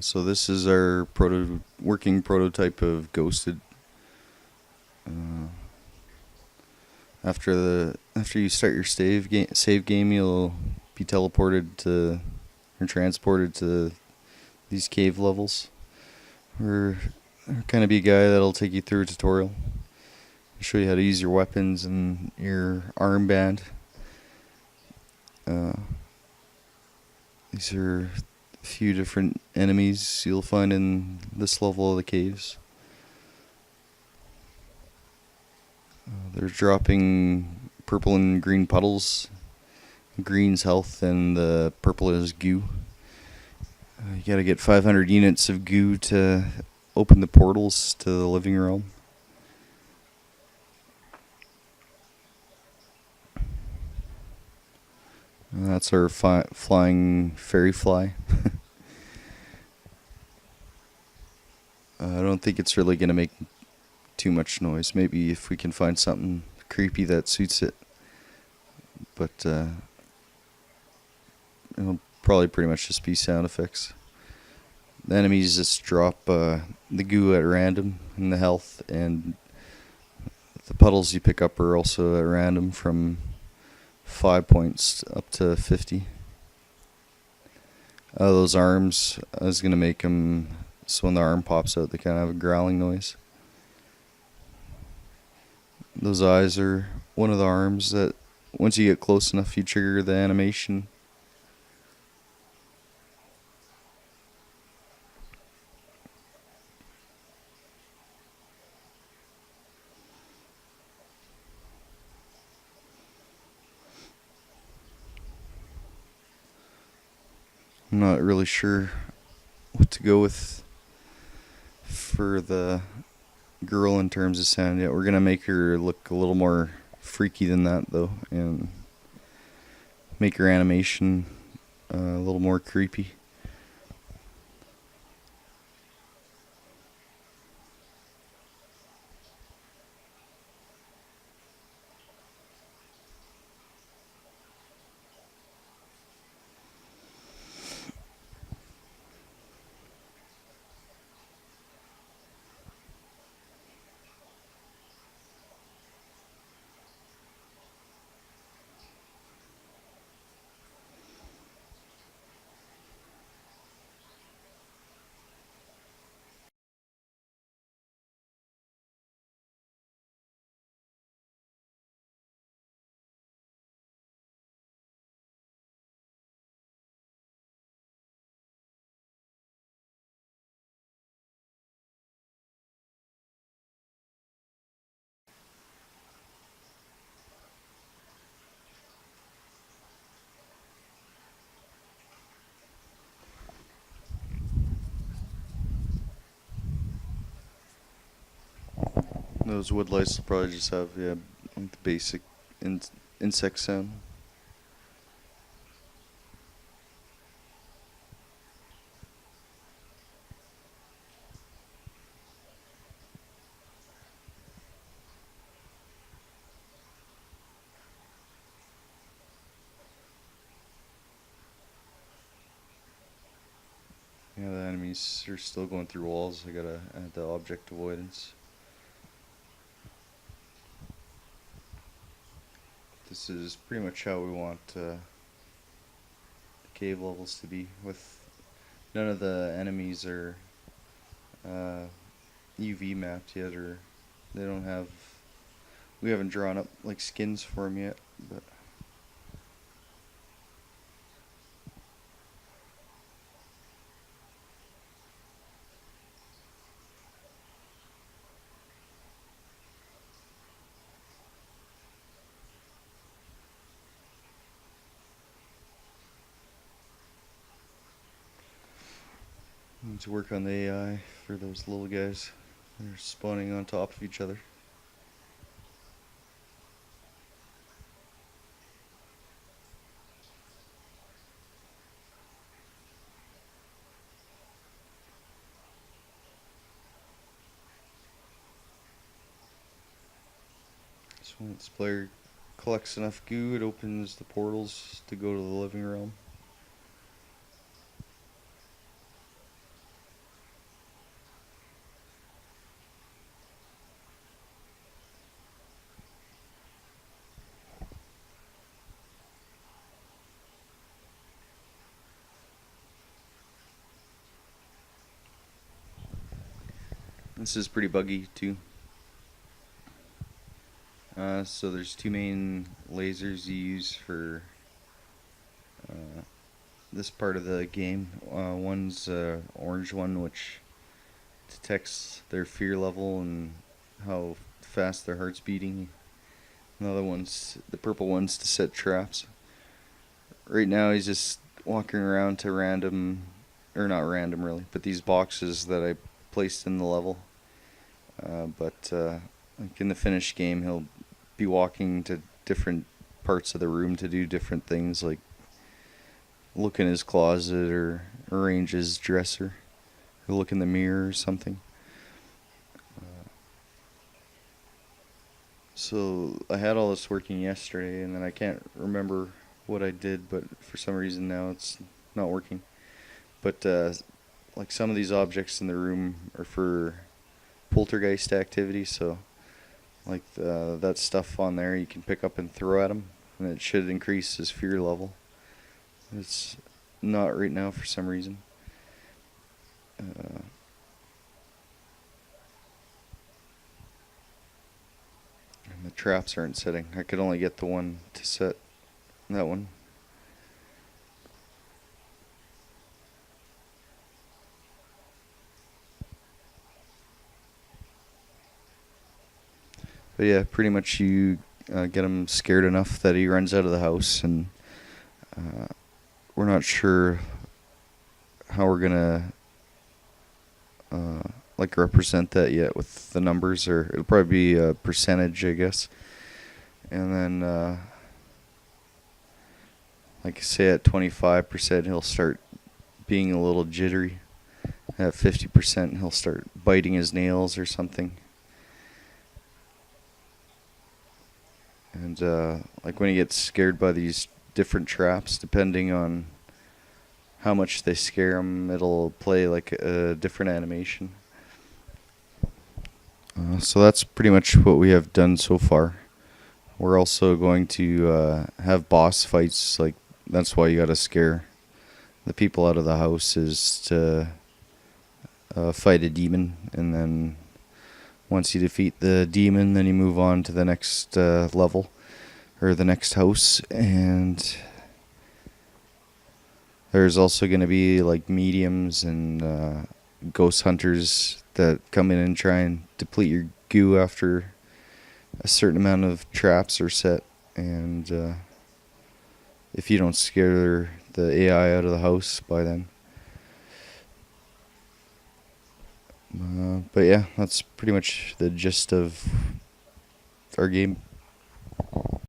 So this is our working prototype of Ghosted. After you start your save game, you'll be teleported to or transported to these cave levels. We're kind of be a guy that'll take you through a tutorial, show you how to use your weapons and your armband. These are a few different enemies you'll find in this level of the caves. They're dropping purple and green puddles. Green's health and the purple is goo. You gotta get 500 units of goo to open the portals to the living realm. That's our flying fairy fly. I don't think it's really going to make too much noise. Maybe if we can find something creepy that suits it. But it'll probably pretty much just be sound effects. The enemies just drop the goo at random and the health, and the puddles you pick up are also at random from 5 points up to 50. Those arms, I was going to make them so when the arm pops out they kind of have a growling noise. Those eyes are one of the arms that once you get close enough you trigger the animation. I'm not really sure what to go with for the girl in terms of sound yet. We're going to make her look a little more freaky than that though, and make her animation a little more creepy. Those wood lights will probably just have like the basic insect sound. Yeah, the enemies are still going through walls. I gotta add the object avoidance. This is pretty much how we want the cave levels to be, with none of the enemies are UV mapped yet, or they don't have, we haven't drawn up like skins for them yet, but need to work on the AI for those little guys. They're spawning on top of each other. So once the player collects enough goo, it opens the portals to go to the living realm. This is pretty buggy too. So there's two main lasers you use for this part of the game. One's orange one, which detects their fear level and how fast their heart's beating. Another one's the purple one's to set traps. Right now he's just walking around to random, or not random really, but these boxes that I placed in the level. But like in the finished game, he'll be walking to different parts of the room to do different things, like look in his closet or arrange his dresser, or look in the mirror or something. So I had all this working yesterday, and then I can't remember what I did, but for some reason now it's not working. But like some of these objects in the room are for poltergeist activity, so like that stuff on there you can pick up and throw at him, and it should increase his fear level. It's not right now for some reason. And the traps aren't setting. I could only get the one to set. That one. But yeah, pretty much you get him scared enough that he runs out of the house, and we're not sure how we're gonna like represent that yet with the numbers, or it'll probably be a percentage, I guess. And then like I say, at 25% he'll start being a little jittery. At 50% he'll start biting his nails or something. And like when he gets scared by these different traps, depending on how much they scare him, it'll play like a different animation. So that's pretty much what we have done so far. We're also going to have boss fights. Like that's why you gotta scare the people out of the house, is to fight a demon, and then once you defeat the demon, then you move on to the next level, or the next house. And there's also going to be like mediums and ghost hunters that come in and try and deplete your goo after a certain amount of traps are set. And if you don't scare the AI out of the house by then. But yeah, that's pretty much the gist of our game.